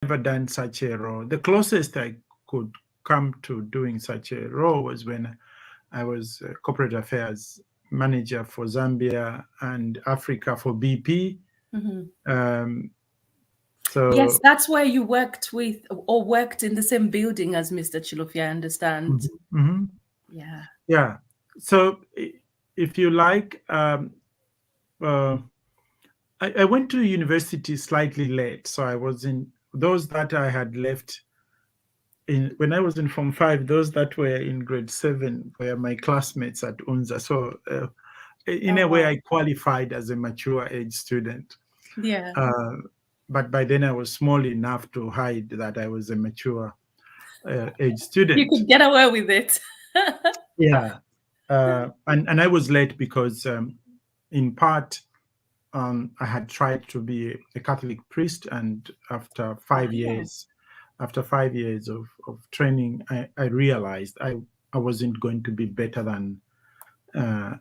never done such a role. The closest I could come to doing such a role was when I was corporate affairs manager for Zambia and Africa for BP. Um, Yes, so that's where you worked with or worked in the same building as Mr. Chilufi, I understand. mhm. Yeah. Yeah. So if you like, uh, I went to university slightly late. So I was in those that I had left in when I was in Form 5, those that were in grade 7 were my classmates at UNZA. So in Oh, a way, wow. I qualified as a mature age student. Yeah. Uh, but by then I was small enough to hide that I was a mature age You student. could get away with it. Yeah. And I was late because in part, I had tried to be a Catholic priest, and Wow. after 5 years of training, I realized I wasn't going to be better than uh,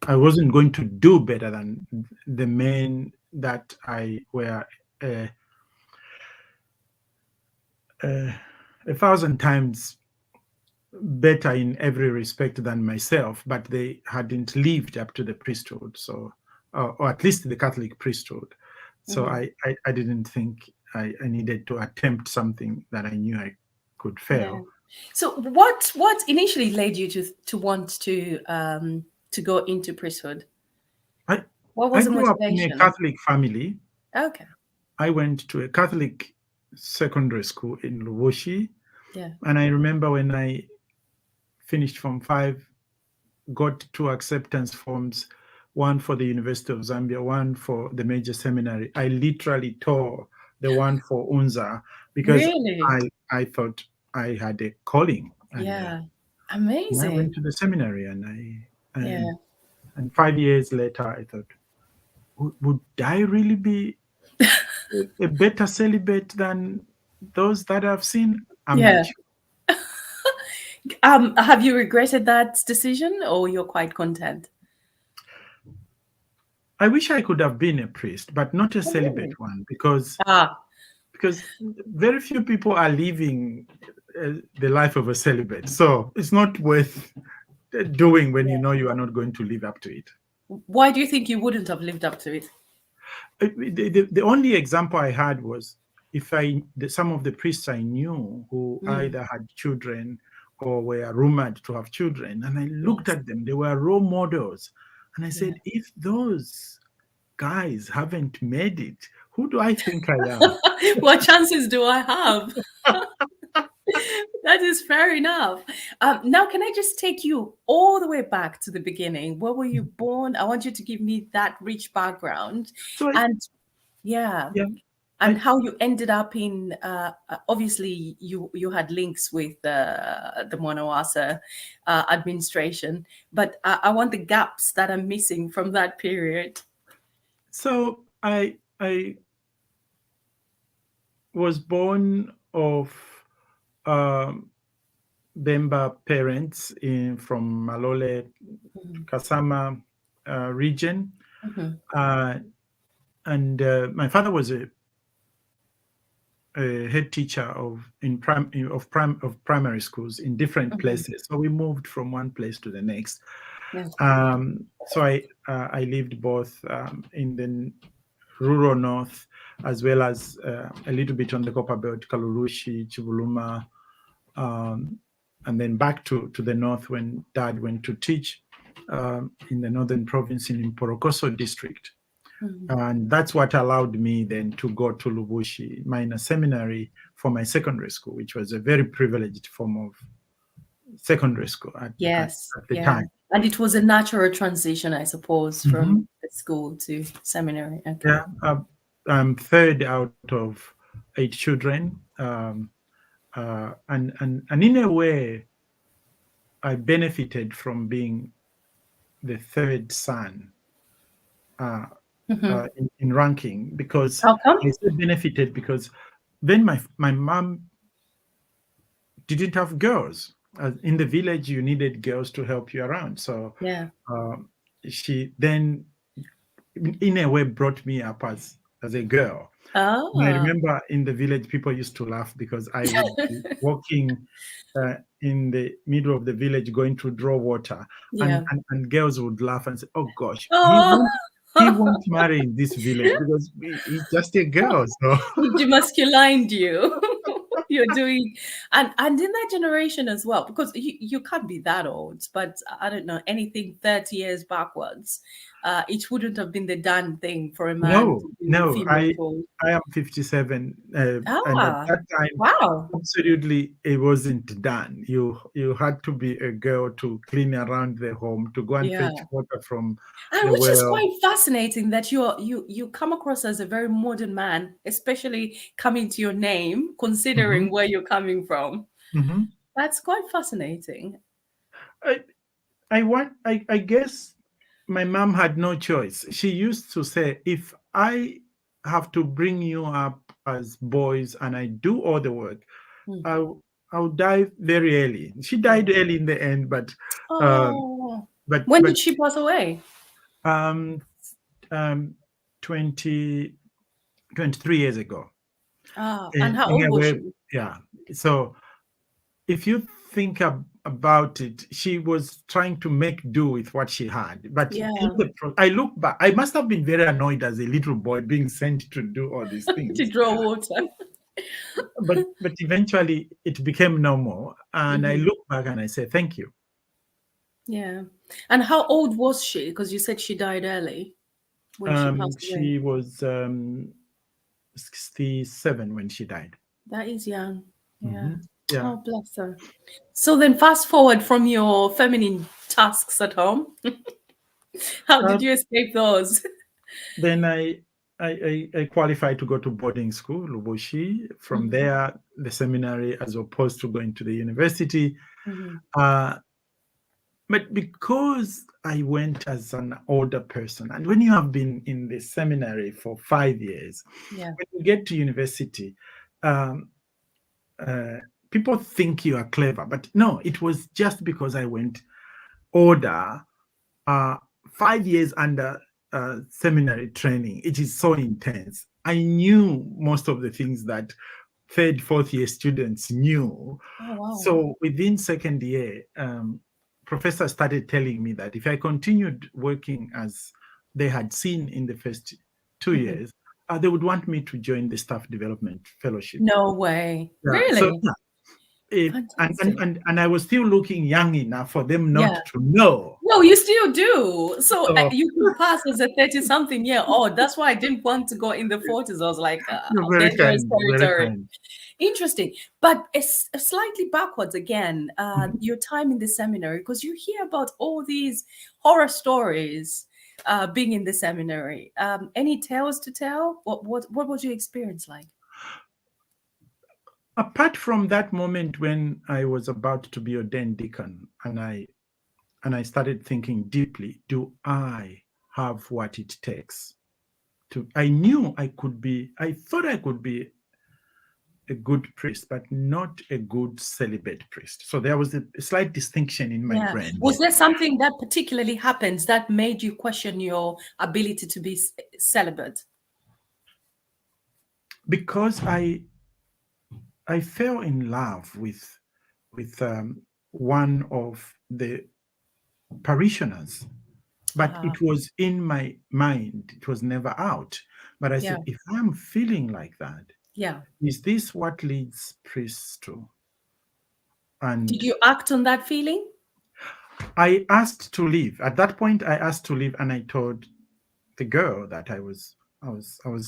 I wasn't going to do better than the men that I were uh, uh, 1,000 times better in every respect than myself, but they hadn't lived up to the priesthood, so or at least the Catholic priesthood. So Mhm. I didn't think I needed to attempt something that I knew I could Yeah. fail. So what initially led you to want to go into priesthood? I What I was the grew up in a motivation? Catholic family. Okay. I went to a Catholic secondary school in Luwoshi, Yeah. and I remember when I finished Form 5, got two acceptance forms, one for the University of Zambia, one for the major seminary. I literally tore the one for UNZA because Really? I thought I had a calling, Yeah. and I went Amazing. to the seminary, Yeah. and 5 years later I thought, would I really be a better celibate than those that I've seen? I'm not Yeah. sure. Have you regretted that decision or you're quite content? I wish I could have been a priest, but not a Oh, celibate really? one, because Ah, very few people are living the life of a celibate. So it's not worth doing when you know you are not going to live up to it. why do you think you wouldn't have lived up to it? The only example I had was some of the priests I knew who Mm, either had children or were rumored to have children, and I looked yes. at them. They were role models, and I Yeah. said, if those guys haven't made it, who do I think I am? What chances do I have? That is fair enough. Now, can I just take you all the way back to the beginning? Where were you born? I want you to give me that rich background, So and yeah, yeah, and I how you ended up in. Obviously, you had links with the Monawasa administration, but I want the gaps that are missing from that period. so I was born of um, Bemba parents from Malole, Mhm, Kasama region, mhm, uh, and my father was a head teacher of primary schools in different mhm. places. So we moved from one place to the next. Yeah. So I lived both in the rural north as well as a little bit on the copper belt, Kalurushi, Chibuluma, um, and then back to the north when Dad went to teach in the northern province in Mporokoso district. Mhm. And that's what allowed me then to go to Lubushi Minor Seminary for my secondary school, which was a very privileged form of secondary school Yes, at the yeah. time. And it was a natural transition, I suppose, from Mhm. the school to seminary. Okay. Yeah, I'm third out of 8 children. And in a way, I benefited from being the third son uh, Hmm. in ranking, because How come? I say benefited because then my mom didn't have girls. In the village, you needed girls to help you around. So Yeah. she then, in a way, brought me up as a girl. And I Ah, remember in the village, people used to laugh because I would be walking in the middle of the village going to draw water, yeah. and girls would laugh and say, "Oh gosh, Oh, he won't marry in this village because he's just a girl." So he demasculined you. You're doing, and in that generation as well, because you can't be that old, but I don't know, anything 30 years backwards, it wouldn't have been the done thing for a man no, to do no, female toys. I am 57, and at Ah, that time, wow. absolutely, it wasn't done. You had to be a girl to clean around the home, to go and Yeah. fetch water from And the which is well. quite fascinating that you come across as a very modern man, especially coming to your name, considering Mhm, where you're coming from. mhm. That's quite fascinating. I I guess my mom had no choice. She used to say, if I have to bring you up as boys and I do all the work, Mm. I'll die very early. She died Oh. early in the end, um, Oh. When but did she pass away? um, um, 20 23 years ago. Ah, and how In old a was way, she? yeah. So if you think about it, she was trying to make do with what she had. But in Yeah, I look back, I must have been very annoyed as a little boy being sent to do all these to things. draw water. But eventually it became normal. And I Hmm. look back and I say, thank you. Yeah. And how old was she? Because you said she died early when she passed away. She was 67 when she died. That is young. Yeah. Hmm. Yeah. Oh, bless her. So then fast forward from your feminine tasks at home. How Uh, did you escape those? then I qualified to go to boarding school, Luboshi. From Mhm, there, the seminary, as opposed to going to the university. mhm. Uh, but because I went as an older person, and when you have been in the seminary for 5 years, Yeah. when you get to university, um, uh, people think you are clever. But no, it was just because I went older. uh, 5 years under seminary training, it is so intense. I knew most of the things that third, fourth year students knew. Oh, wow. So within second year, professor started telling me that if I continued working as they had seen in the first two Mhm. years, they would want me to join the staff development fellowship. No way. Yeah. So Really? yeah, Fantastic. and I was still looking young enough for them not Yeah. to know. No, you still do. So So you could pass as a 30-something year old. That's why I didn't want to go in the 40s. I was like, you're very dangerous kind, very territory. kind. Interesting. But it's slightly backwards again, Mhm. your time in the seminary, because you hear about all these horror stories being in the seminary. Any tales to tell? What was your experience like? Apart from that moment when I was about to be ordained deacon, and I started thinking deeply, do I have what it takes to? I knew I could be. I thought I could be a good priest, but not a good celibate priest. So there was a slight distinction in my Yeah. brain Was there something that particularly happens that made you question your ability to be celibate? because I fell in love with one of the parishioners, but Ah, it was in my mind. It was never out. But I yeah, said, if I'm feeling like that, yeah. is this what leads priests to? Did And you act on that feeling? I asked to leave. At that point, I asked to leave, and I told the girl that I was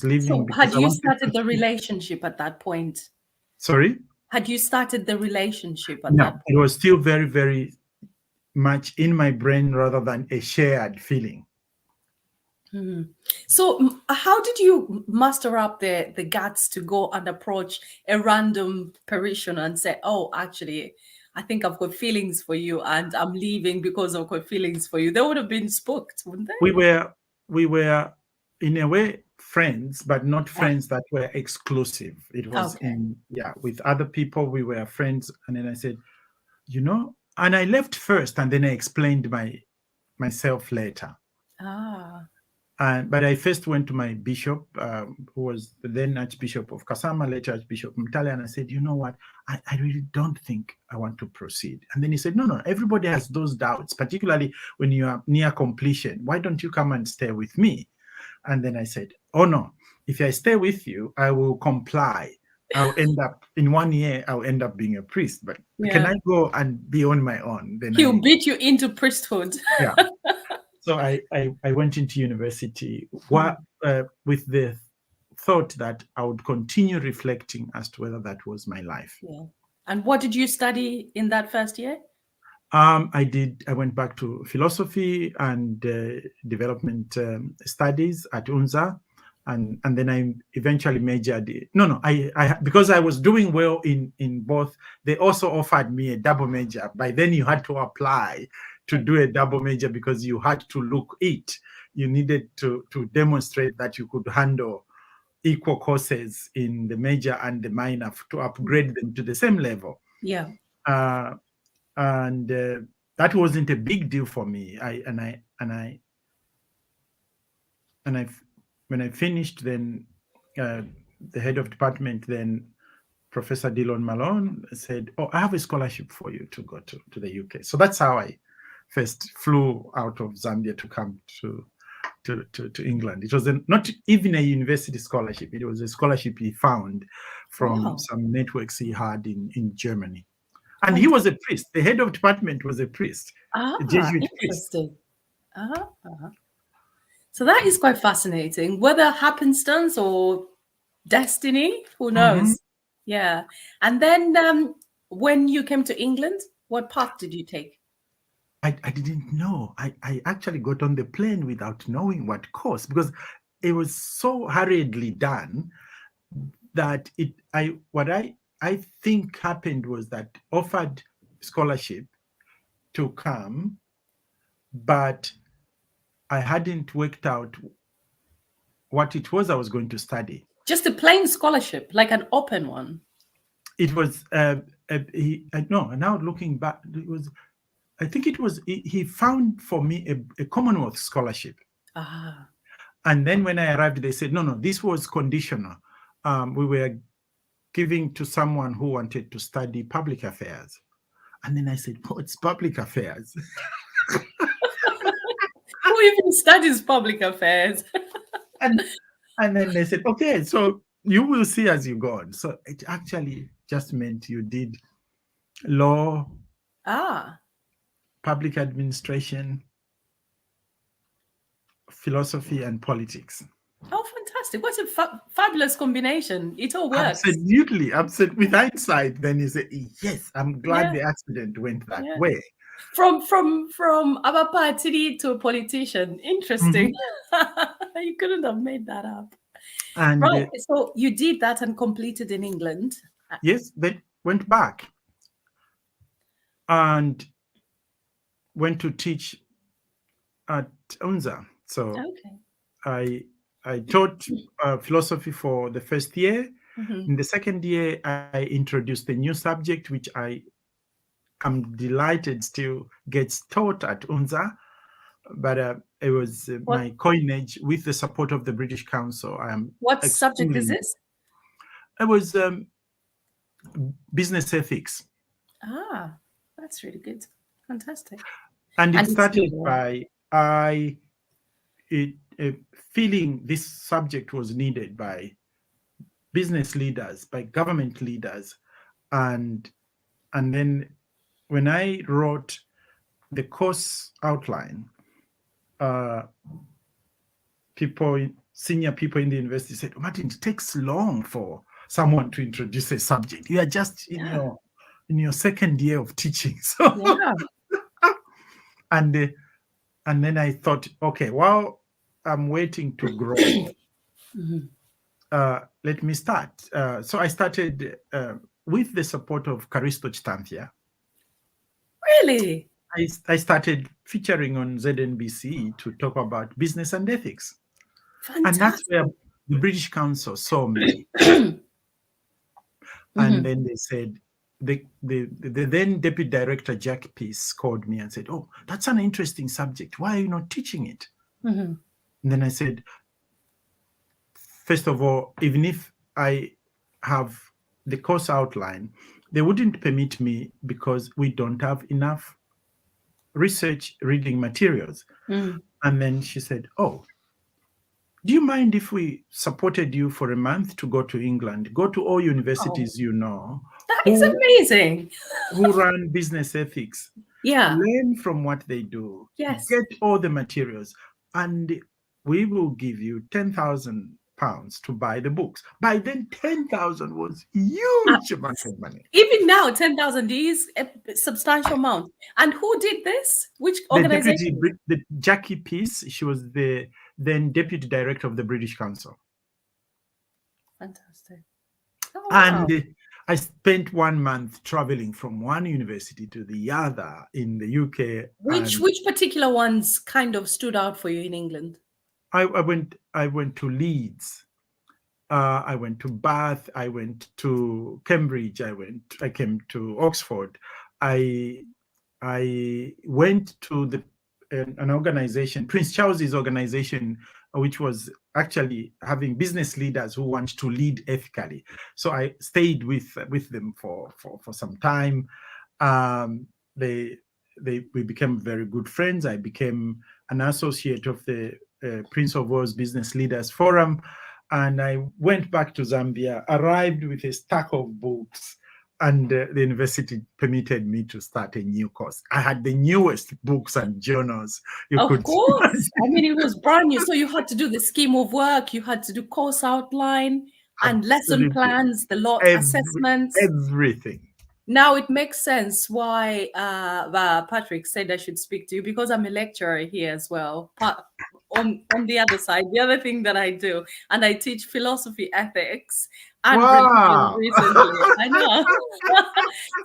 leaving So, because had I you wanted to started the see. relationship at that point? Sorry? Had you started the relationship at No, that it point? was still very, very much in my brain rather than a shared feeling. Mhm. So, how did you muster up the guts to go and approach a random parishioner and say, "Oh, actually, I think I've got feelings for you, and I'm leaving because I've got feelings for you"? They would have been spooked, wouldn't they? We were we were in a way friends, but not Ah, friends that were exclusive. It was okay. in, yeah, with other people we were friends. And then I said, and I left first, and then I explained myself later. Ah. But I first went to my bishop, who was the then Archbishop of Kasama, later Archbishop Mtale, and I said, you know what, I really don't think I want to proceed. And then he said, no, everybody has those doubts, particularly when you are near completion. Why don't you come and stay with me? And then I said, oh no, if I stay with you, I will comply. I'll end up, in 1 year, I'll end up being a priest. But can I go and be on my own? Then he'll beat you into priesthood. Yeah. So I went into university with the thought that I would continue reflecting as to whether that was my life. Yeah. And what did you study in that first year? I went back to philosophy and development studies at UNZA. And then I eventually majored. Because I was doing well in both, they also offered me a double major. By then you had to apply to do a double major because you had to look it. You needed to demonstrate that you could handle equal courses in the major and the minor to upgrade them to the same level. Yeah. And that wasn't a big deal for me. When I finished, then the head of department, then Professor Dillon Malone, said, "Oh, I have a scholarship for you to go to the UK." So that's how I first flew out of Zambia to come to England. It was not even a university scholarship. It was a scholarship he found from some networks he had in Germany. And he was a priest. The head of department was a priest, a Jesuit priest. So that is quite fascinating. Whether happenstance or destiny, who knows? Yeah. And then when you came to England, what path did you take? I didn't know. I actually got on the plane without knowing what course, because it was so hurriedly done that what I think happened was that offered scholarship to come, but I hadn't worked out what it was I was going to study. Just a plain scholarship, like an open one? It was, now looking back, he found for me a Commonwealth scholarship. And then when I arrived, they said, no, this was conditional. We were giving to someone who wanted to study public affairs. And then I said, what's public affairs? Who even studies public affairs? and then they said, okay, so you will see as you go on. So it actually just meant you did law, public administration, philosophy, and politics. Oh, fantastic. What a fabulous combination. It all works. Absolutely. With hindsight, then you say, yes, I'm glad the accident went that way. From Abapatiri to a politician. Interesting. You couldn't have made that up. And right. So you did that and completed in England. Yes, they went back and went to teach at UNZA. So I taught philosophy for the first year. In the second year, I introduced a new subject, which I am delighted still gets taught at UNZA. But it was my coinage with the support of the British Council. What subject is this? It was business ethics. That's really good. Fantastic. And it started by feeling this subject was needed by business leaders, by government leaders. And then when I wrote the course outline, senior people in the university said, Martin, it takes long for someone to introduce a subject. You are just in your second year of teaching. So and then I thought, okay, while I'm waiting to grow, let me start. So I started with the support of Karisto Chitanthia. Really? I started featuring on ZNBC to talk about business and ethics. Fantastic. And that's where the British Council saw me. And then they said, the then Deputy Director, Jack Peace, called me and said, oh, that's an interesting subject. Why are you not teaching it? And then I said, first of all, even if I have the course outline, they wouldn't permit me because we don't have enough research reading materials. Mm. And then she said, oh, do you mind if we supported you for a month to go to England, go to all Oh, universities you know, that is who amazing. run business ethics, Yeah. learn from what they do, Yes. get all the materials, and we will give you £10,000 to buy the books. By then, 10,000 was Uh, huge amount of money. Even now, 10,000 is a substantial amount. And who did this? Which The deputy, organization? the Jackie Peace, she was the then deputy director of the British Council. Fantastic. Oh, wow. And I spent 1 month traveling from one university to the other in the UK. Which And which particular ones kind of stood out for you in England? I went to Leeds. I went to Bath. I went to Cambridge. I came to Oxford. I went to an organization, Prince Charles's organization, which was actually having business leaders who want to lead ethically. So I stayed with them for some time. Um, they we became very good friends. I became an associate of the Prince of Wales Business Leaders Forum, and I went back to Zambia, arrived with a stack of books, and the university permitted me to start a new course. I had the newest books and journals you Of could course. I imagine. mean, it was brand new. So you had to do the scheme of work, you had to do course outline and lesson Absolutely. plans, the lot assessments. Everything. Now it makes sense why Patrick said I should speak to you, because I'm a lecturer here as well. On the other side, the other thing that I do, and I teach philosophy, ethics, and religion Wow. recently. I know.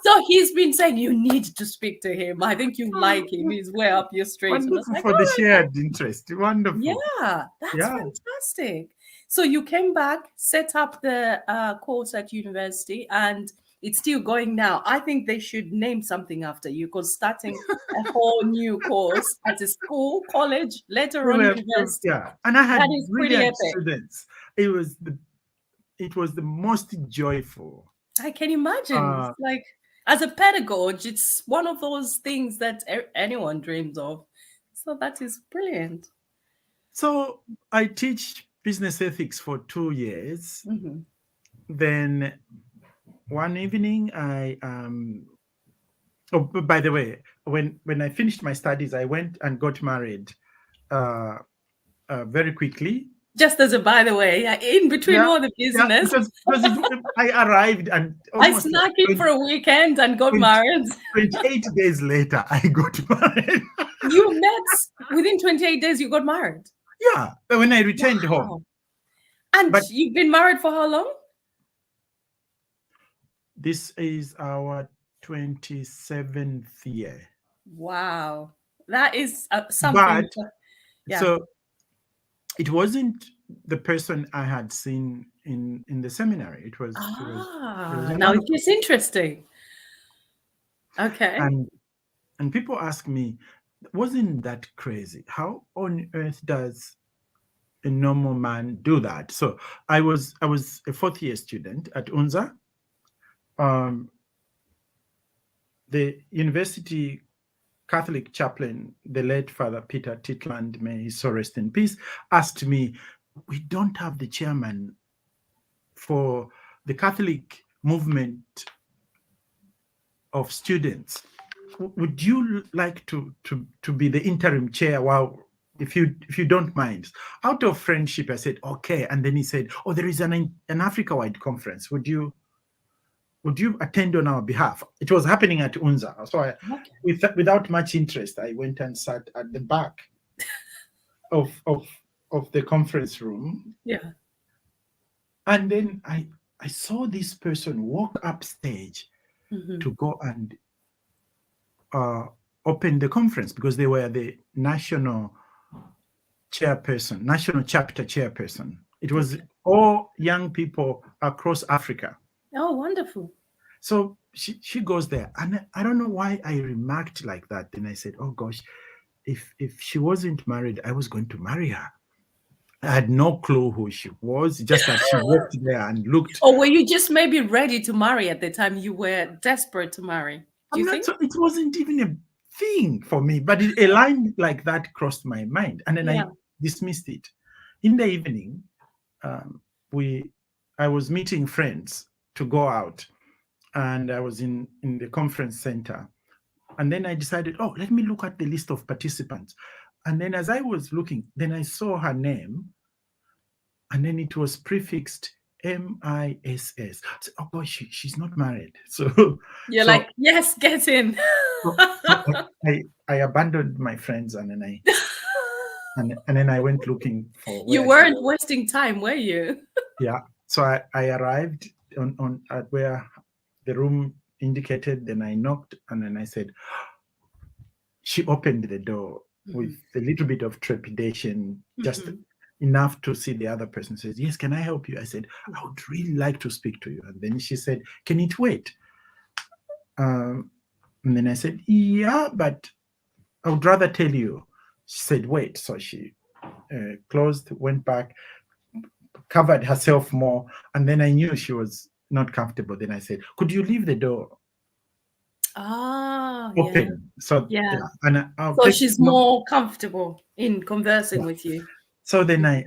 So he's been saying you need to speak to him. I think you like him. He's way up your street. And I was Wonderful like, for all the right. shared interest. Wonderful. Yeah, that's Yeah. fantastic. So you came back, set up the course at university, and it's still going now. I think they should name something after you, because starting a whole new course at a school, college, later on university, Yeah. And I that had is pretty brilliant epic. students. It was the most joyful. I can imagine. Uh, It's like, as a pedagogue, it's one of those things that anyone dreams of. So that is brilliant. so I teach business ethics for 2 years. Hmm. Then one evening, oh, by the way, when I finished my studies, I went and got married uh, very quickly. Just as a by the way, in between Yeah, all the yeah, business, I arrived and I almost like snuck in for a weekend and got 20 married. 28 days later, I got married. You met within 28 days, you got married. Yeah, when I returned home. Wow. And But you've been married for how long? this is our 27th year. Wow. That is something. But Yeah. so it wasn't the person I had seen in the seminary. It was Now another it gets interesting. Okay. and people ask me, wasn't that crazy? How on earth does a normal man do that? So I was a fourth year student at UNZA. The university Catholic chaplain, the late Father Peter Titland, may he so rest in peace, asked me, we don't have the chairman for the Catholic movement of students. Would you like to be the interim chair while if you don't mind? Out of friendship, I said, okay. And then he said, oh, there is an Africa-wide conference. Would you attend on our behalf? It was happening at UNZA. So without much interest, I went and sat at the back of the conference room. Yeah. And then I saw this person walk upstage to go and open the conference, because they were the national chapter chairperson. It was all young people across Africa. Oh, wonderful. So she goes there, and I don't know why I remarked like that. Then I said, oh gosh, if she wasn't married, I was going to marry her. I had no clue who she was, just that she walked there and looked. Or were you just maybe ready to marry at the time? You were desperate to marry. Do I'm you not think? so, it wasn't even a thing for me, but a line like that crossed my mind, and then I Yeah. dismissed it. In the evening, um, we I was meeting friends to go out, and I was in the conference center. And then I decided, oh, let me look at the list of participants. And then as I was looking, then I saw her name, and then it was prefixed MISS. So, oh gosh, she's not married. You're So, like, yes, get in. so I abandoned my friends, and then I went looking for You where I should. weren't wasting time, were you? Yeah. So I arrived on at where the room indicated. Then I knocked, and then I said, she opened the door with Mhm. a little bit of trepidation, just Mhm. enough to see the other person. Says, yes, can I help you? I said, I would really like to speak to you. And then she said, can it wait? And then I said, yeah, but I would rather tell you. She said, wait. So she closed, went back, covered herself more. And then I knew she was not comfortable. Then I said, could you leave the door Ah, yeah, open? So, yeah. yeah, and I'll So take, she's more comfortable in conversing yeah. with you. So then I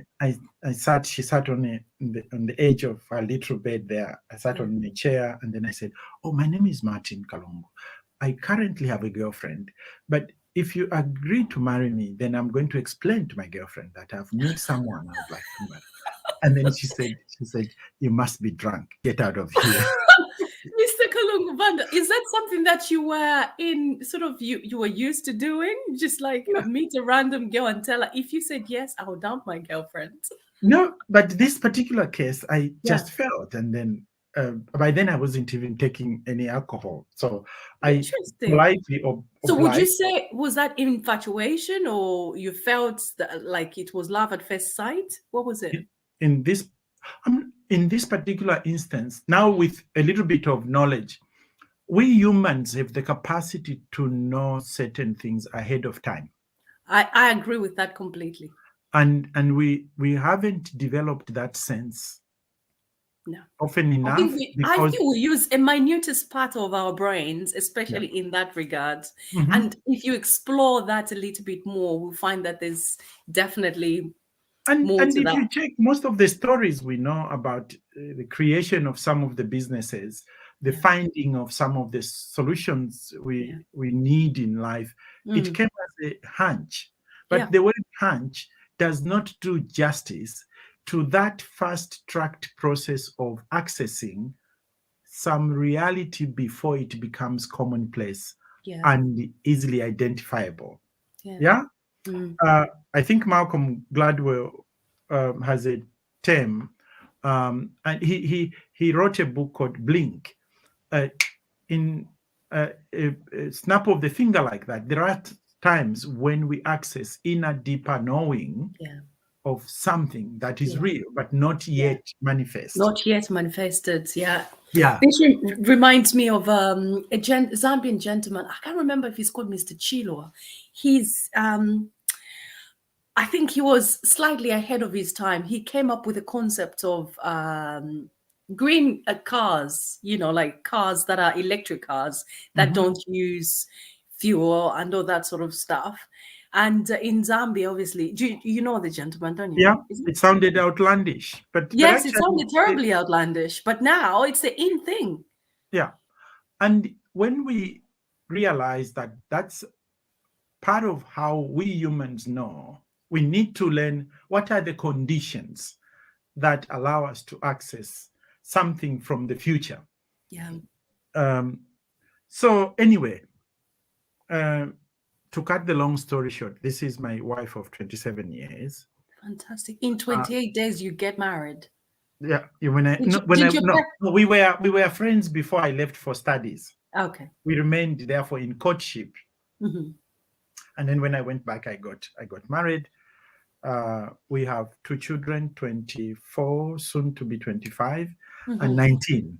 sat, she sat on the edge of a little bed there. I sat Yeah. on a chair, and then I said, oh, my name is Martin Kalungu. I currently have a girlfriend, but if you agree to marry me, then I'm going to explain to my girlfriend that I've met someone I would like to marry. And then she said, you must be drunk. Get out of here. Mr. Kalungu-Banda, is that something that you were in sort of you were used to doing? Just like Yeah. meet a random girl and tell her if you said yes, I'll dump my girlfriend. No, but this particular case, I Yeah. just felt, and then by then I wasn't even taking any alcohol, so I Interesting. politely So would you obliged. say was that infatuation or you felt that like it was love at first sight? What was it? In this, in this particular instance, now with a little bit of knowledge, we humans have the capacity to know certain things ahead of time, I agree with that completely. and we haven't developed that sense No. often I think enough I because. think we use a minutest part of our brains, Yeah. especially in that regard. Mhm. And if you explore that a little bit more, we'll find that there's definitely more And to if that. you check most of the stories we know about the creation of some of the businesses, the Yeah, finding of some of the solutions yeah, we need in life, it mm, came as a hunch. yeah, But the word hunch does not do justice to that fast-tracked process of accessing some reality before it becomes commonplace yeah, and easily identifiable. yeah. Yeah. Mm. uh, I think Malcolm Gladwell has a term, and he wrote a book called Blink. In a snap of the finger like that, there are times when we access inner, deeper knowing Yeah, of something that is yeah, real but not yeah. yet manifest. Not yet manifested. Yeah. Yeah. This reminds me of a Zambian gentleman. I can't remember if he's called Mr. Chilwa. He's I think he was slightly ahead of his time. He came up with a concept of green cars, you know, like cars that are electric cars that Mhm. don't use fuel and all that sort of stuff. And in Zambia, obviously, you know the gentleman, don't you? Yeah, Is it? it sounded outlandish, but Yes, it actually, sounded terribly outlandish, but now it's the in thing. yeah. And when we realize that that's part of how we humans know, we need to learn what are the conditions that allow us to access something from the future. Yeah, Um, so, anyway, uh, to cut the long story short, this is my wife of 27 years. fantastic. In Uh, 28 days, you get married. yeah, when I Did no, you, when I did your no, no, we were friends before I left for studies. okay. We remained therefore in courtship, Hmm. and then when I went back, I got married. We have two children, 24, soon to be 25, and Hmm. 19.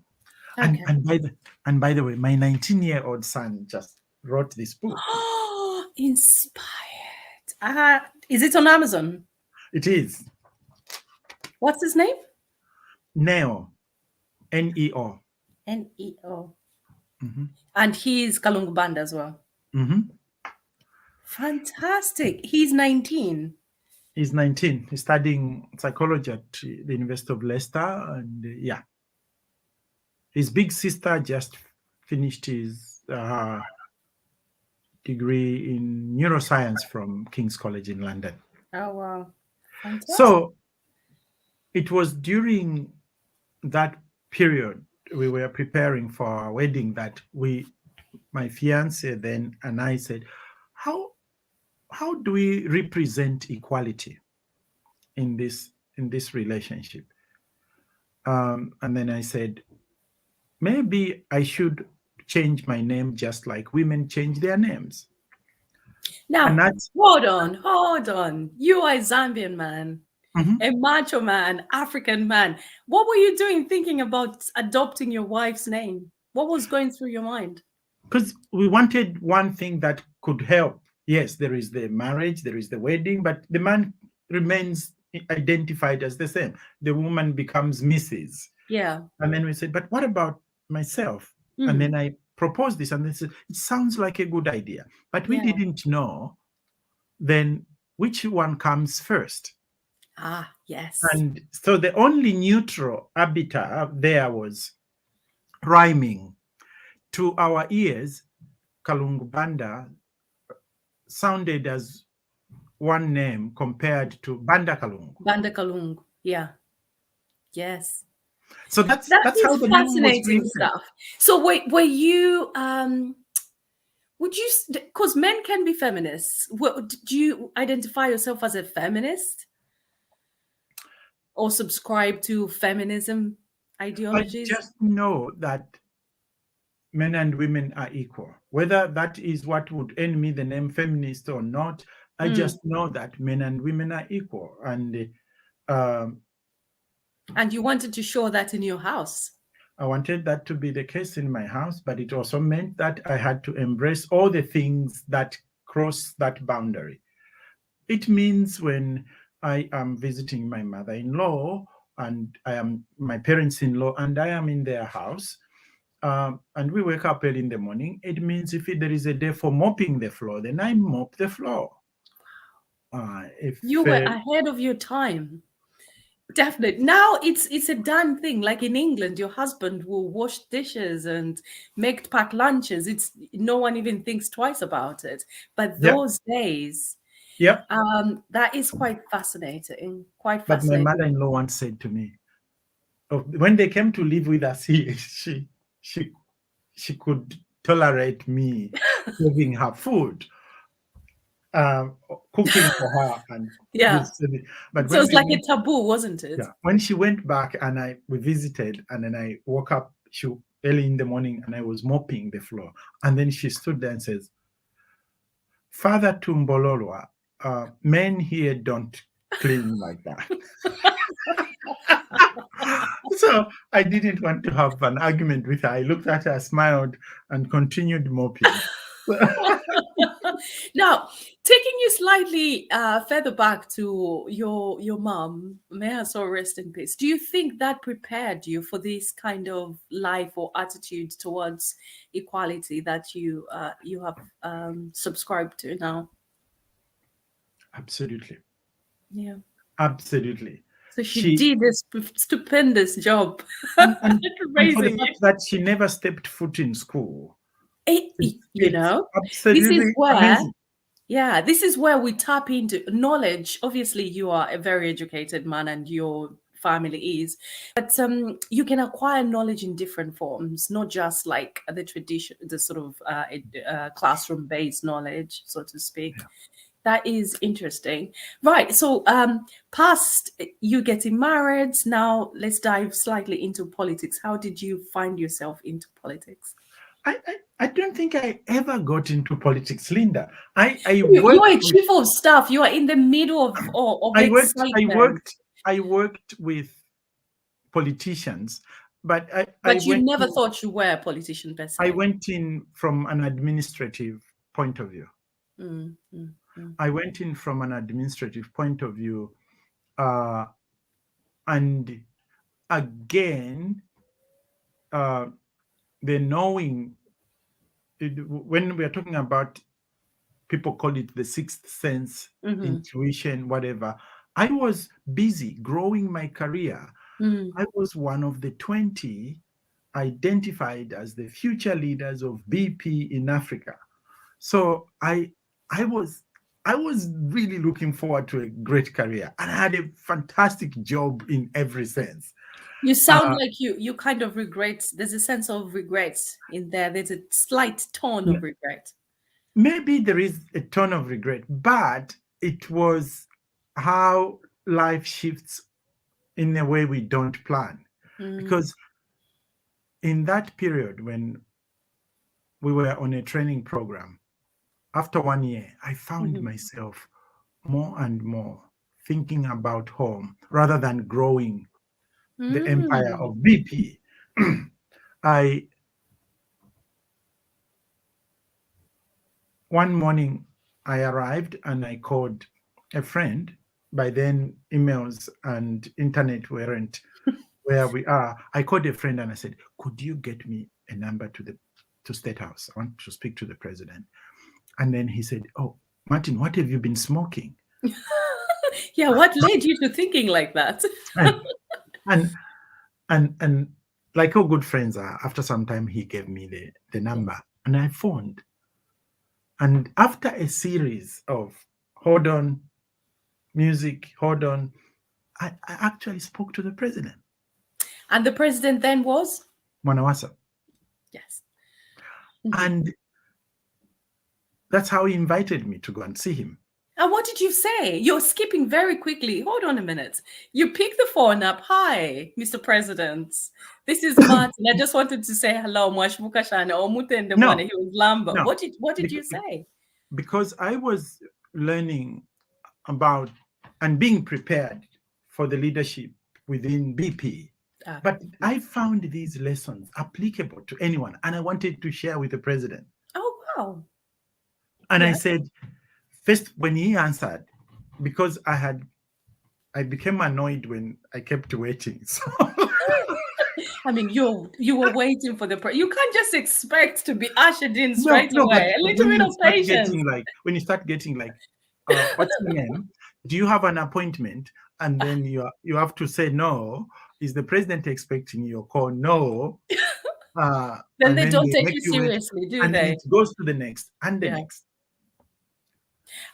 And Okay. by the way, my 19-year-old son just wrote this book. Oh, inspired. Is it on Amazon? It is. What's his name? Neo, Neo. Neo. Mm-hmm. And he's Kalungu-Banda as well. Mm-hmm. Fantastic. He's 19. He's 19. He's studying psychology at the University of Leicester, and yeah, his big sister just finished his degree in neuroscience from King's College in London. Oh, wow. Fantastic. So it was during that period we were preparing for our wedding that my fiance then and I said, how do we represent equality in this relationship? And then I said, maybe I should change my name just like women change their names. Now, And hold on. You are a Zambian man, mm-hmm. a macho man, African man. What were you doing thinking about adopting your wife's name? What was going through your mind? Because we wanted one thing that could help. Yes, there is the marriage, there is the wedding, but the man remains identified as the same. The woman becomes Mrs. Yeah. And then we said, but what about myself? And then I proposed this, and they said, it sounds like a good idea. But we didn't know then which one comes first. Ah, yes. And so the only neutral arbiter there was rhyming. To our ears, Kalungu-Banda sounded as one name compared to Banda Kalungu. Banda Kalungu, yeah. Yes. So that's That how is the name was fascinating created. stuff. So were you would you, because men can be feminists, do you identify yourself as a feminist or subscribe to feminism ideologies? I just know that men and women are equal. Whether that is what would earn me the name feminist or not, I just know that men and women are equal. And you wanted to show that in your house. I wanted that to be the case in my house, but it also meant that I had to embrace all the things that cross that boundary. It means when I am visiting my mother-in-law and I am my parents-in-law and I am in their house, and we wake up early in the morning, it means if there is a day for mopping the floor, then I mop the floor. You were ahead of your time. Definitely. Now it's a done thing. Like in England, your husband will wash dishes and pack lunches. It's no one even thinks twice about it. But those days, that is quite fascinating. Quite fascinating. But my mother-in-law once said to me, when they came to live with us, she could tolerate me serving her food, cooking for her, and But so it's like a taboo, wasn't it? Yeah. When she went back and we visited, and then I woke up early in the morning and I was mopping the floor, and then she stood there and says, "Father Tumbololwa, men here don't clean like that." So I didn't want to have an argument with her. I looked at her, smiled, and continued mopping. Now, taking you slightly further back to your mom, may her soul rest in peace. Do you think that prepared you for this kind of life or attitude towards equality that you have subscribed to now? Absolutely. Yeah. Absolutely. So she did a stupendous job and raising for the fact that she never stepped foot in school. Absolutely this is where amazing. Yeah, this is where we tap into knowledge. Obviously, you are a very educated man and your family is, but you can acquire knowledge in different forms, not just like the tradition, the sort of classroom-based knowledge, so to speak. Yeah. That is interesting. Right. So past you getting married, now let's dive slightly into politics. How did you find yourself into politics? I don't think I ever got into politics, Linda. You are a chief of staff. You are in the middle of I worked with politicians, but you never thought you were a politician per se. I went in from an administrative point of view. I went in from an administrative point of view. And again, uh, the knowing, when we are talking about, people call it the sixth sense, Mm-hmm. intuition, whatever. I was busy growing my career. Mm. I was one of the 20 identified as the future leaders of BP in Africa. So I was really looking forward to a great career, and I had a fantastic job in every sense. You sound Uh, like you kind of regret. There's a sense of regret in there. There's a slight tone of regret. Maybe there is a ton of regret, but it was how life shifts in a way we don't plan. Mm. Because in that period when we were on a training program, after 1 year, I found Mm-hmm. myself more and more thinking about home rather than growing the empire Mm. of BP. I One morning I arrived and I called a friend. By then, emails and internet weren't where we are. I called a friend and I said, "Could you get me a number to State House? I want to speak to the president." And then he said, "Oh, Martin, what have you been smoking?" Yeah, what led you to thinking like that? And and and like all good friends are, after some time he gave me the Yeah. number and I phoned. And after a series of hold on, music, hold on, I actually spoke to the president, And the president then was? Mwanawasa. Yes. Mhm. And that's how he invited me to go and see him. And what did you say? You're skipping very quickly. Hold on a minute. You pick the phone up. Hi, Mr. President. This is Martin. I just wanted to say hello. Mwashmukashana omutende mwana. No, He was Lamba. no, What did you bec- say? because I was learning about and being prepared for the leadership within BP. Ah, But I found these lessons applicable to anyone, and I wanted to share with the president. oh wow. And I Yeah. said, first, when he answered, because I became annoyed when I kept waiting. So I mean, you were waiting for you can't just expect to be ushered in no, straight no, away. A but little bit of patience. when you start getting like, what's your name? Do you have an appointment? And then you have to say no. Is the president expecting your call? No. Then And they then don't they take make you you wait, seriously, do and they? it goes to the next and the Yeah. next.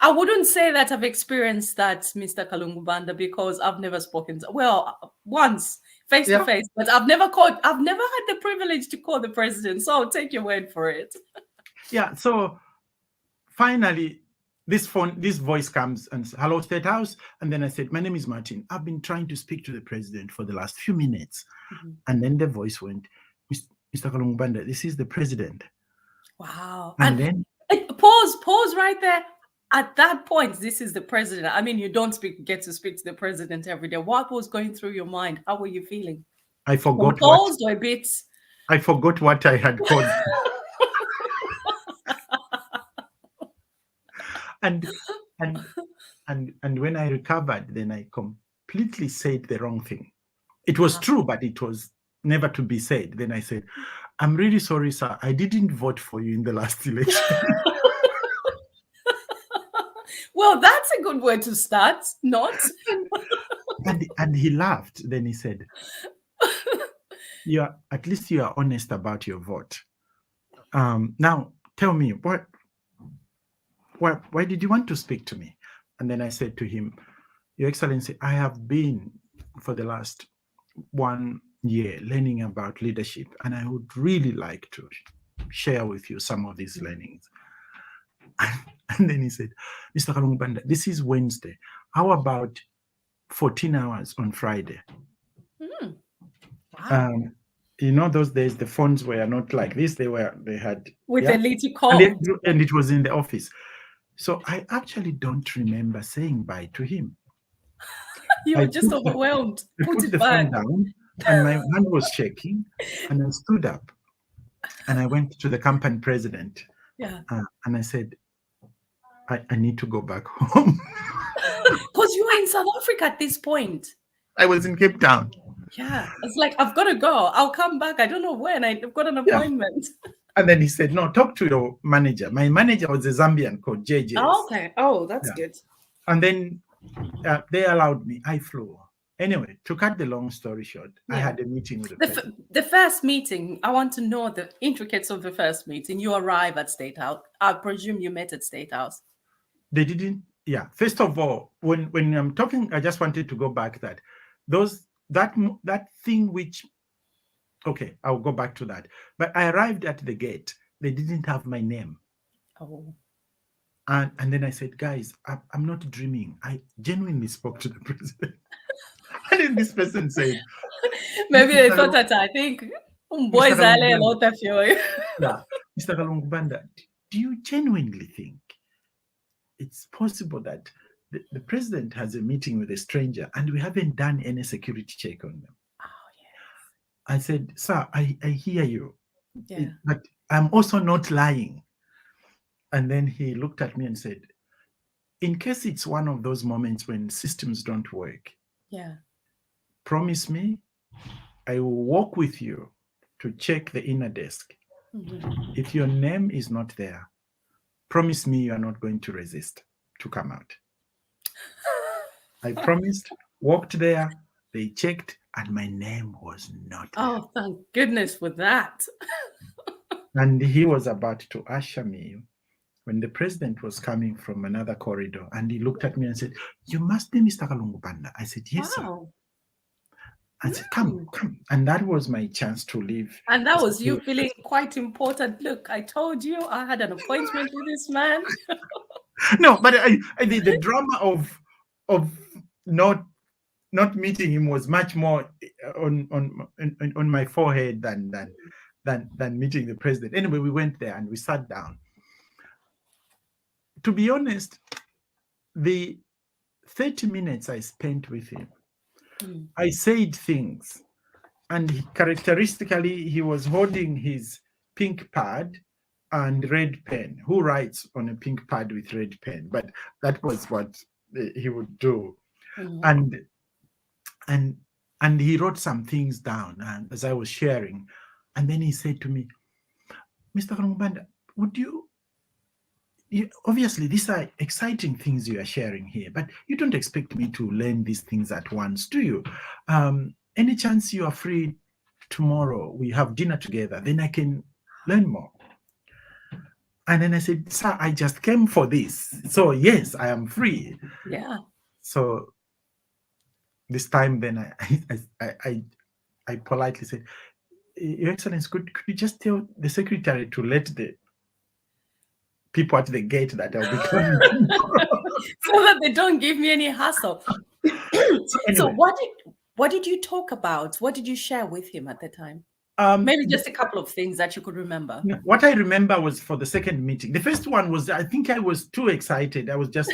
I wouldn't say that I've experienced that, Mr. Kalungu-Banda, because I've never spoken once face to Yeah, face, but I've never had the privilege to call the president. So I'll take your word for it. yeah. So finally, this voice comes and says, "Hello, State House." And then I said, "My name is Martin. I've been trying to speak to the president for the last few minutes." Mhm. And then the voice went, "Mr. Kalungu-Banda, this is the president." Wow. And then, Pause right there. At that point, this is the president. I mean, you don't get to speak to the president every day. What was going through your mind? How were you feeling? I forgot what Composed or a bit? I had called. and and and when I recovered, then I completely said the wrong thing. It was Wow. true, but it was never to be said. Then I said, "I'm really sorry, sir. I didn't vote for you in the last election." Well, that's a good way to start, not? and he laughed. Then he said, at least you are honest about your vote. Now tell me, why did you want to speak to me? And then I said to him, "Your Excellency, I have been for the last 1 year learning about leadership, and I would really like to share with you some of these learnings." And then he said, "Mr. Kalungu-Banda, this is Wednesday. How about 14 hours on Friday?" Hmm. Wow. Those days the phones were not like this. They had, With yeah, a little and code. it was in the office. So I actually don't remember saying bye to him. You I were just put the, overwhelmed. I Put put it the phone back. down, and my hand was shaking, and I stood up and I went to the company president, Yeah. and I said, I need to go back home. Because you were in South Africa at this point. I was in Cape Town. Yeah. It's like, I've got to go. I'll come back. I don't know when. I've got an Yeah. appointment. And then he said, no, talk to your manager. My manager was a Zambian called Oh, JJ's. okay. Oh, that's Yeah. good. And then they allowed me. I flew. Anyway, to cut the long story short, I Yeah. had a meeting with the The, president. the first meeting, I want to know the intricacies of the first meeting. You arrive at State House. I presume you met at State House. They didn't. Yeah. First of all, when I'm talking, I just wanted to go back that thing which. Okay, I'll go back to that. But I arrived at the gate. They didn't have my name. Oh. And then I said, guys, I'm not dreaming. I genuinely spoke to the president. And then this person said, Maybe they thought Mr. that I think Mr. boys are a Kalungu-Banda, lot of you. yeah, Mr. Kalungu-Banda, do you genuinely think it's possible that the president has a meeting with a stranger and we haven't done any security check on them? Oh, yes. I said, sir, I hear you, Yeah. but I'm also not lying. And then he looked at me and said, in case it's one of those moments when systems don't work, Yeah. promise me I will walk with you to check the inner desk. Mhm. If your name is not there, promise me you are not going to resist to come out. I promised, walked there, they checked, and my name was not there. Oh, thank goodness for that. And he was about to usher me when the president was coming from another corridor, and he looked at me and said, you must be Mr. Kalungu-Banda. I said, yes, sir. Wow. I said, come. And that was my chance to leave. And that was you feeling quite important. Look, I told you I had an appointment with this man. No, but I did the drama of not meeting him was much more on my forehead than meeting the president. Anyway, we went there and we sat down. To be honest, the 30 minutes I spent with him, I said things, and characteristically, he was holding his pink pad and red pen. Who writes on a pink pad with red pen? But that was what he would do. And he wrote some things down, and as I was sharing, and then he said to me, Mr. Kalungu-Banda, would you obviously these are exciting things you are sharing here, but you don't expect me to learn these things at once, do you? Any chance you are free tomorrow, we have dinner together, then I can learn more. And then I said, sir, I just came for this, so yes, I am free. Yeah. So this time then I politely said, Your Excellency, could you just tell the secretary to let the people at the gate that I'll be coming so that they don't give me any hassle. anyway, So what did you talk about? What did you share with him at the time? Maybe just a couple of things that you could remember. What I remember was for the second meeting. The first one was, I think I was too excited. I was just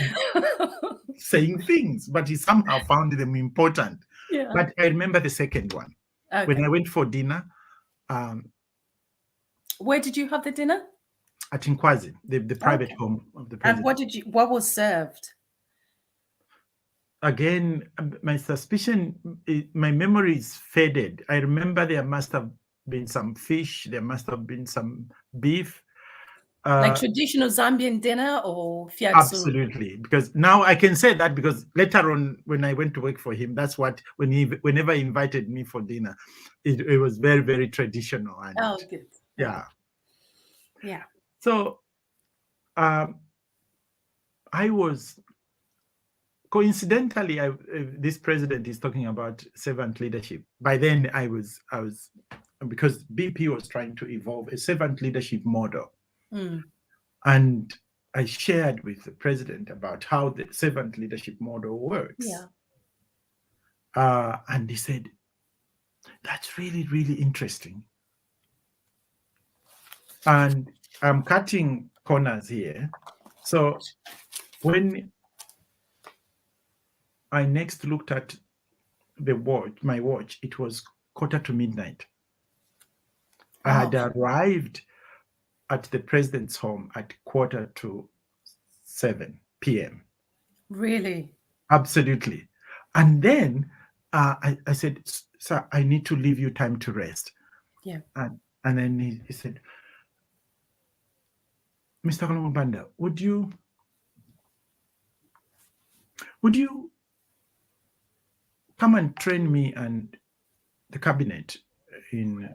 saying things, but he somehow found them important. Yeah. But I remember the second one. Okay. When I went for dinner. Where did you have the dinner? At Inkwazi, the private home of the president. And what was served? Again, my suspicion, my memory is faded. I remember there must have been some fish, there must have been some beef. Like traditional Zambian dinner or fiatsu? Absolutely, because now I can say that because later on when I went to work for him, that's what, whenever he invited me for dinner, it was very, very traditional. And oh, good. Yeah. Yeah. So I was, coincidentally, this president is talking about servant leadership. By then I was because BP was trying to evolve a servant leadership model. And I shared with the president about how the servant leadership model works. Yeah. And he said, that's really, really interesting. And I'm cutting corners here. So when I next looked at my watch, it was midnight. I had arrived at the president's home at 7:15 p.m. Really? Absolutely. And then I said, sir, I need to leave you time to rest. Yeah. And then he said, Mr. Kalungu-Banda, would you come and train me and the cabinet in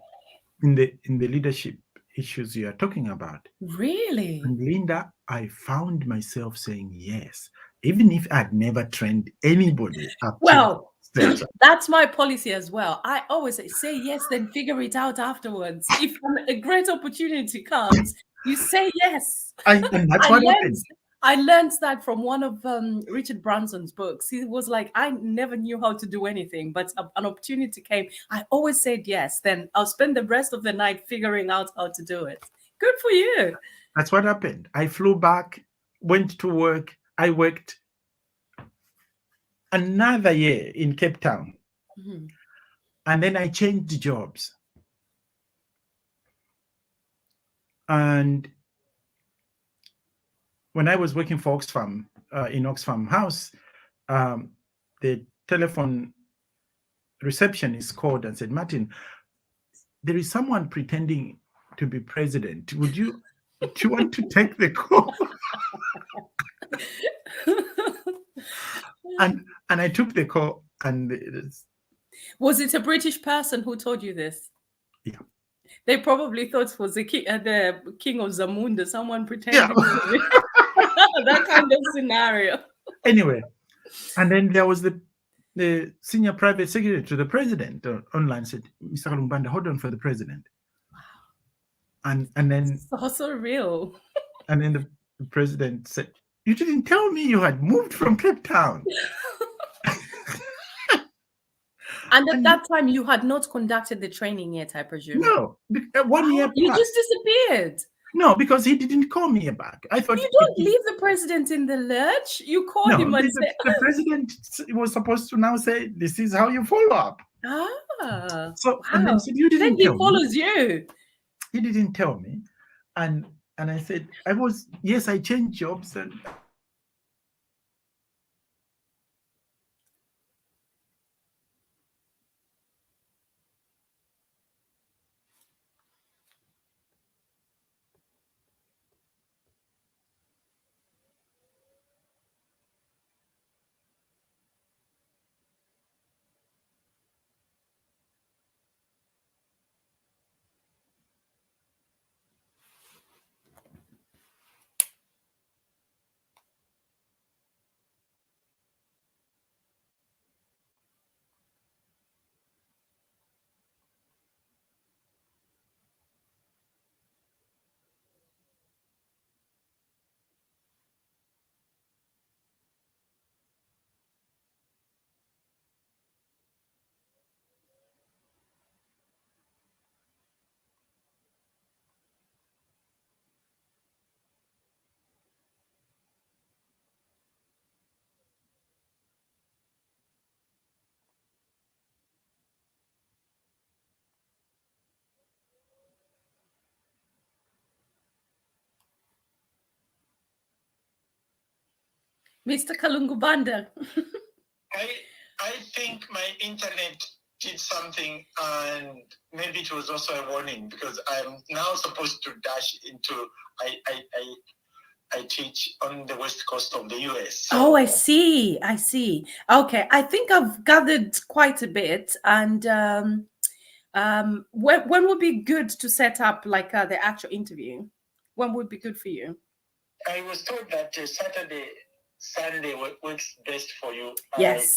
the leadership issues you are talking about? Really? And Linda, I found myself saying yes, even if I'd never trained anybody up to that Well, stage. that's my policy as well. I always say yes, then figure it out afterwards. If a great opportunity comes, you say yes. And that's I what learned happened. I learned that from one of Richard Branson's books. He was like, I never knew how to do anything, but an opportunity came. I always said yes. Then I'll spend the rest of the night figuring out how to do it. Good for you. That's what happened. I flew back, went to work. I worked another year in Cape Town. Mhm. And then I changed jobs. And when I was working for Oxfam, in Oxfam House, the telephone receptionist called and said, Martin, there is someone pretending to be president. Do you want to take the call? and I took the call, and Was it a British person who told you this? yeah. They probably thought it was the king of Zamunda, someone Yeah. pretending to be that kind of scenario. Anyway, and then there was the senior private secretary to the president online said, Mr. Kalungu-Banda, hold on for the president. And then So real. and then the president said, you didn't tell me you had moved from Cape Town. And at that time, you had not conducted the training yet, I presume. No, 1 year You plus. just disappeared. No, because he didn't call me back. I thought You don't leave the president in the lurch. You call him and say, the president was supposed to now say, this is how you follow up. So, wow. and then he said, you Then didn't he tell me. follows you. He didn't tell me. And I said, yes, I changed jobs. And Mr. Kalungu-Banda. I think my internet did something, and maybe it was also a warning, because I'm now supposed to dash into I teach on the west coast of the US. So. Oh, I see. Okay, I think I've gathered quite a bit. And when would be good to set up like the actual interview? When would be good for you? I was told that Sunday works best for you. Yes.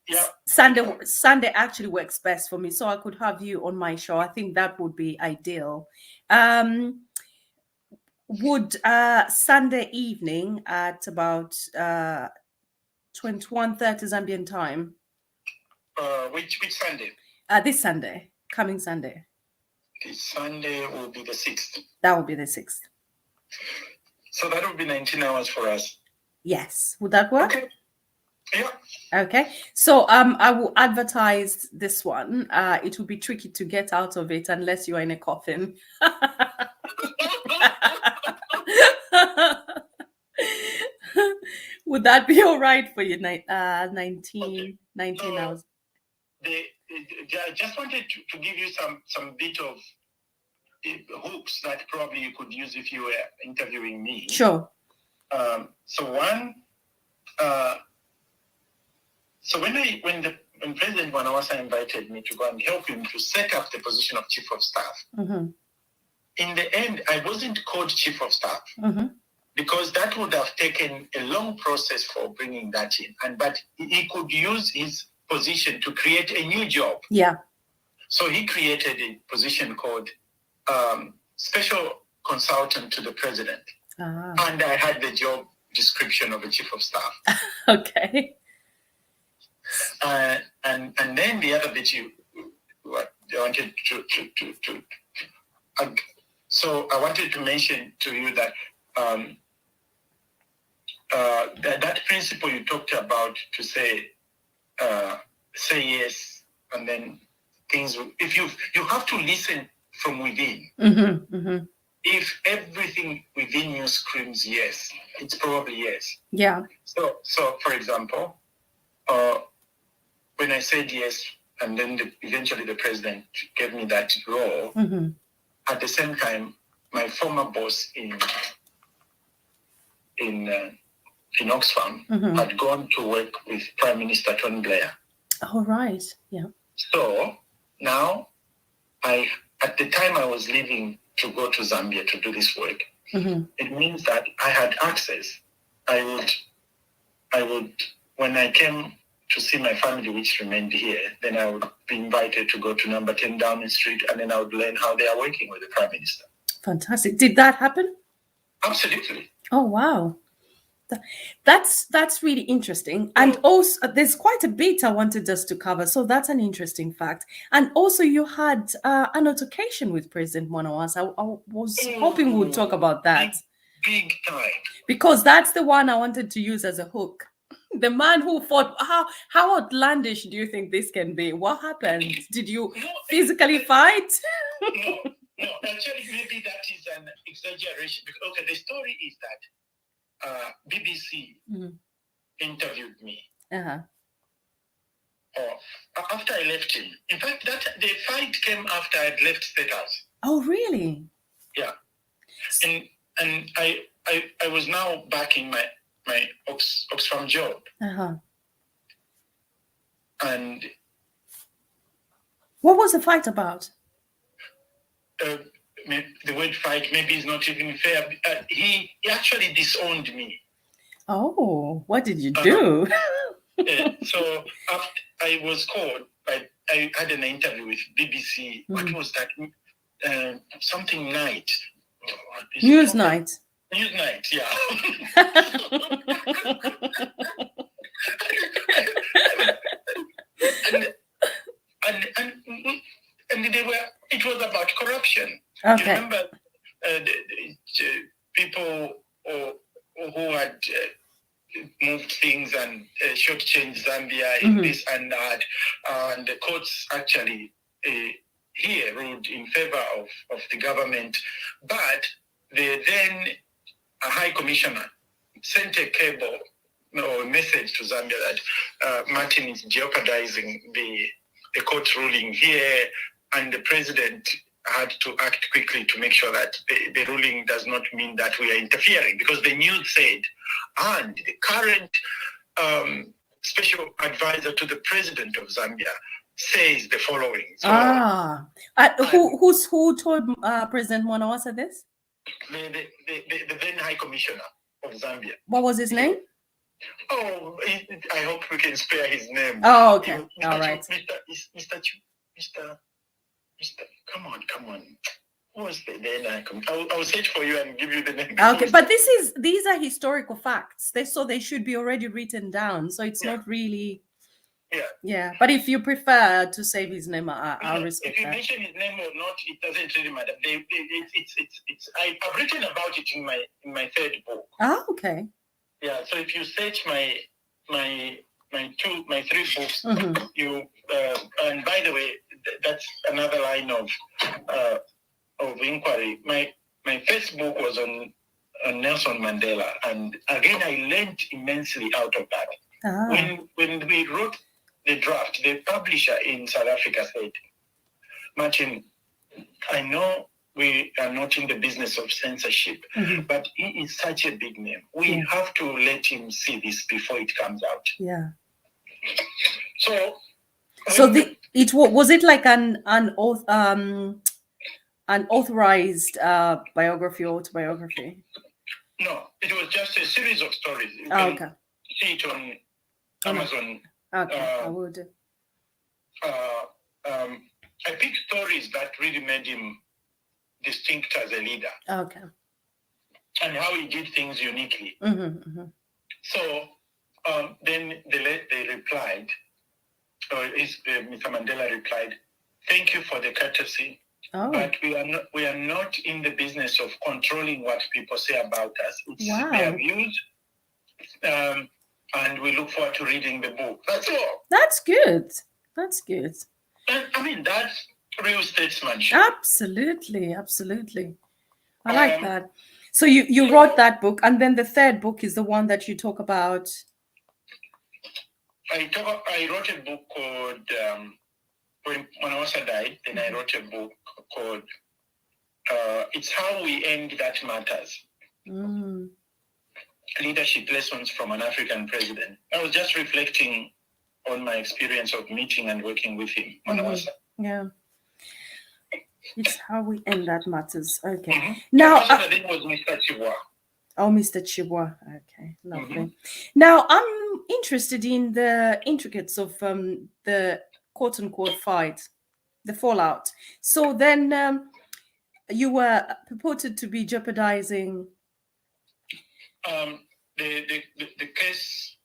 Yeah. Sunday actually works best for me, so I could have you on my show. I think that would be ideal. Would Sunday evening at about 21:30 Zambian time? Which Sunday? This Sunday, coming Sunday. This Sunday will be the 6th. That will be the 6th. So that will be 19 hours for us. Yes. Would that work? Okay. Yeah. Okay. So I will advertise this one. It will be tricky to get out of it unless you are in a coffin. Would that be all right for you? 19 hours. I just wanted to give you some bit of hooks that probably you could use if you were interviewing me. Sure. So one, so when President Wanawasa invited me to go and help him to set up the position of Chief of Staff, in the end, I wasn't called Chief of Staff because that would have taken a long process for bringing that in. But he could use his position to create a new job. Yeah. So he created a position called Special Consultant to the President. And I had the job description of a Chief of Staff. Okay. And then the other bit what I wanted so I wanted to mention to you that that principle you talked about to say yes, and then things. If you have to listen from within. If everything within you screams yes, it's probably yes. Yeah. So for example, when I said yes, and then eventually the president gave me that role, at the same time, my former boss in Oxfam had gone to work with Prime Minister Tony Blair. Oh, right. Yeah. So now, at the time I was leaving to go to Zambia to do this work, it means that I had access. I would, when I came to see my family, which remained here, then I would be invited to go to number 10 Downing Street, and then I would learn how they are working with the Prime Minister. Fantastic. Did that happen? Absolutely. Oh, wow. That's really interesting. And also, there's quite a bit I wanted us to cover. So that's an interesting fact. And also, you had an altercation with President Wanawasa. I was hoping we would talk about that. Big time. Because that's the one I wanted to use as a hook. The man who fought. How outlandish do you think this can be? What happened? Did you physically fight? No. Actually, maybe that is an exaggeration. Okay, the story is that BBC interviewed me. After I left him. In fact, the fight came after I'd left State House. Oh, really? Yeah. And I was now back in my Oxfam job. And what was the fight about? The word fight maybe is not even fair. He actually disowned me. Oh, what did you do? So after I was called, I had an interview with BBC. What was that? Something night. News night. News night, yeah. and it was about corruption. Okay. You remember the people who had moved things and shortchanged Zambia in this and that, and the courts actually here ruled in favor of the government, but then a high commissioner sent a cable or a message to Zambia that Martin is jeopardizing the court ruling here, and the president had to act quickly to make sure that the ruling does not mean that we are interfering, because the news said, and the current special advisor to the president of Zambia says the following. So, who told President Wanawasa this? The then High Commissioner of Zambia. What was his name? Oh, I hope we can spare his name. Oh, okay. All right. Mr. Come on. Who was the then? I'll search for you and give you the name. Okay, but these are historical facts. So they should be already written down. So it's not really. Yeah. But if you prefer to save his name, I'll respect that. If you mention his name or not, it doesn't really matter. I've written about it in my third book. Ah, okay. Yeah. So if you search my three books, you and by the way, that's another line of inquiry. My first book was on Nelson Mandela, and again I learned immensely out of that. When we wrote the draft, the publisher in South Africa said, Martin, I know we are not in the business of censorship, but he is such a big name. We have to let him see this before it comes out. Yeah. So was it like an authorized biography or autobiography? No, it was just a series of stories. You can okay. See it on Amazon. Okay, I will do. I picked stories that really made him distinct as a leader. Okay. And how he did things uniquely. So then they replied, or Mr. Mandela replied, "Thank you for the courtesy, but we are not in the business of controlling what people say about us. It's their views, and we look forward to reading the book. That's all." That's good. That's good. And, I mean, that's real statesmanship. Absolutely. I like that. So you wrote that book, and then the third book is the one that you talk about. I wrote a book called when Manawasa died. Then I wrote a book called "It's How We End That Matters." Leadership lessons from an African president. I was just reflecting on my experience of meeting and working with him, Manawasa. Yeah. It's how we end that matters. Okay. Now, the name was Mr. Chibwa. Oh, Mr. Chibwa. Okay, lovely. Now, I'm interested in the intricacies of the quote-unquote fight, the fallout. So then you were purported to be jeopardizing... The case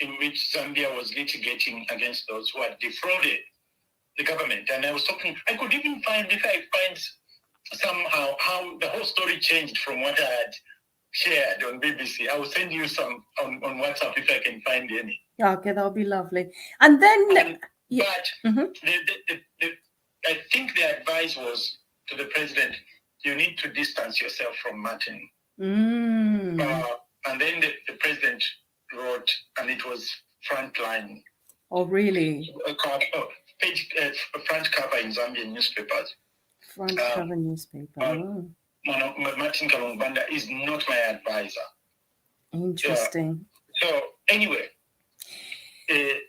in which Zambia was litigating against those who had defrauded the government. And I was talking, I could even find, if I find somehow how the whole story changed from what I had shared on BBC. I will send you some on WhatsApp if I can find any. Okay, that'll be lovely. And then... I think the advice was to the president, you need to distance yourself from Martin. And then the president wrote, and it was Frontline. Oh, really? Front cover in Zambian newspapers. Front cover newspaper. Martin Kalungu-Banda is not my advisor. Interesting. So anyway, I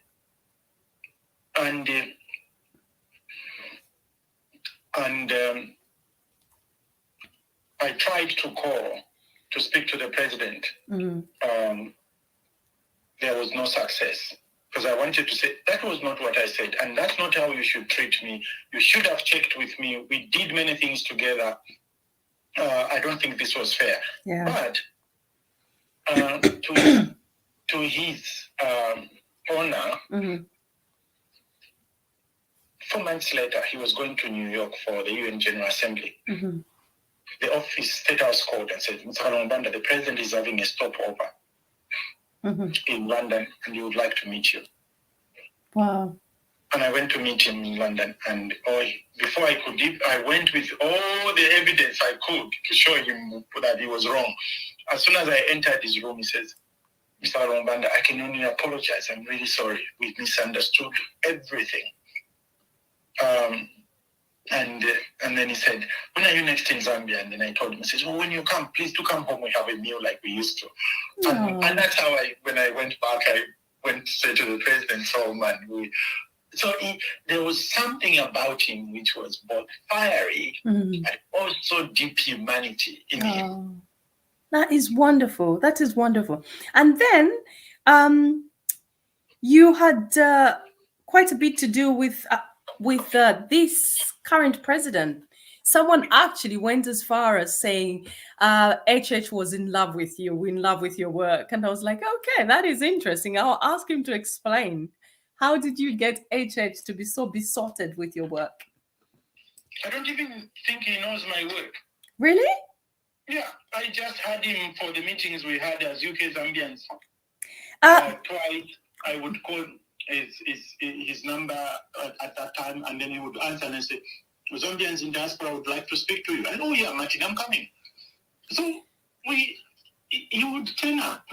tried to call to speak to the president. There was no success. Because I wanted to say, that was not what I said. And that's not how you should treat me. You should have checked with me. We did many things together. I don't think this was fair. Yeah. But to his honor, 4 months later, he was going to New York for the UN General Assembly. The office, State House called and said, Mr. Kalungu-Banda, the president is having a stopover in London, and he would like to meet you. Wow. And I went to meet him in London, and before I could leave, I went with all the evidence I could to show him that he was wrong. As soon as I entered his room, he says, Mr. Kalungu-Banda, I can only apologize. I'm really sorry. We misunderstood everything. And then he said, when are you next in Zambia? And then I told him, he says, well, when you come, please do come home. We have a meal like we used to. And that's how when I went back, I went straight to the president's home. And there was something about him which was both fiery but also deep humanity in him. That is wonderful. That is wonderful. And then you had quite a bit to do with this current president. Someone actually went as far as saying HH was in love with you, in love with your work. And I was like, okay, that is interesting. I'll ask him to explain. How did you get HH to be so besotted with your work? I don't even think he knows my work. Really? Yeah, I just had him for the meetings we had as UK Zambians. Twice I would call his number at that time, and then he would answer and say, Zambians in diaspora would like to speak to you. And yeah, Martin, I'm coming. So he would turn up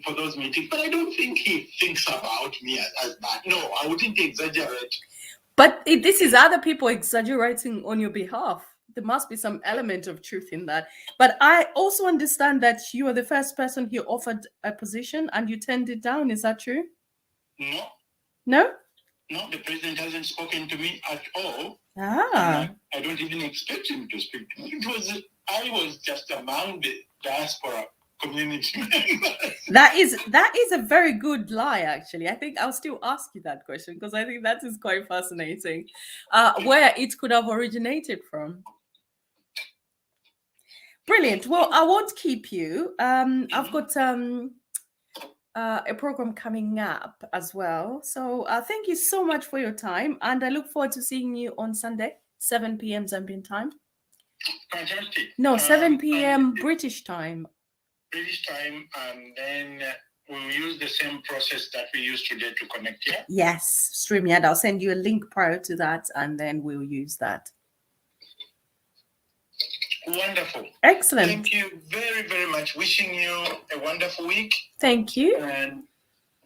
for those meetings, but I don't think he thinks about me as that. No, I wouldn't exaggerate. But this is other people exaggerating on your behalf. There must be some element of truth in that. But I also understand that you are the first person he offered a position and you turned it down. Is that true? No. No? No, the president hasn't spoken to me at all. Ah. I don't even expect him to speak to me. I was just among the diaspora community members. That is a very good lie, actually. I think I'll still ask you that question because I think that is quite fascinating. Where it could have originated from. Brilliant. Well, I won't keep you. I've got a program coming up as well. So thank you so much for your time. And I look forward to seeing you on Sunday, 7 p.m. Zambian time. Fantastic. No, 7 p.m. British time. British time, and then we'll use the same process that we used today to connect here. Yes, StreamYard. I'll send you a link prior to that, and then we'll use that. Wonderful. Excellent. Thank you very, very much. Wishing you a wonderful week. Thank you. And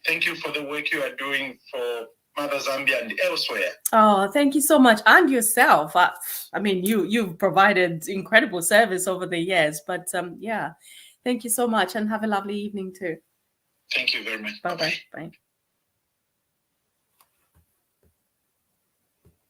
thank you for the work you are doing for Mother Zambia and elsewhere. Oh, thank you so much. And yourself. I mean, you've provided incredible service over the years, but yeah, thank you so much and have a lovely evening too. Thank you very much. Bye-bye. Bye.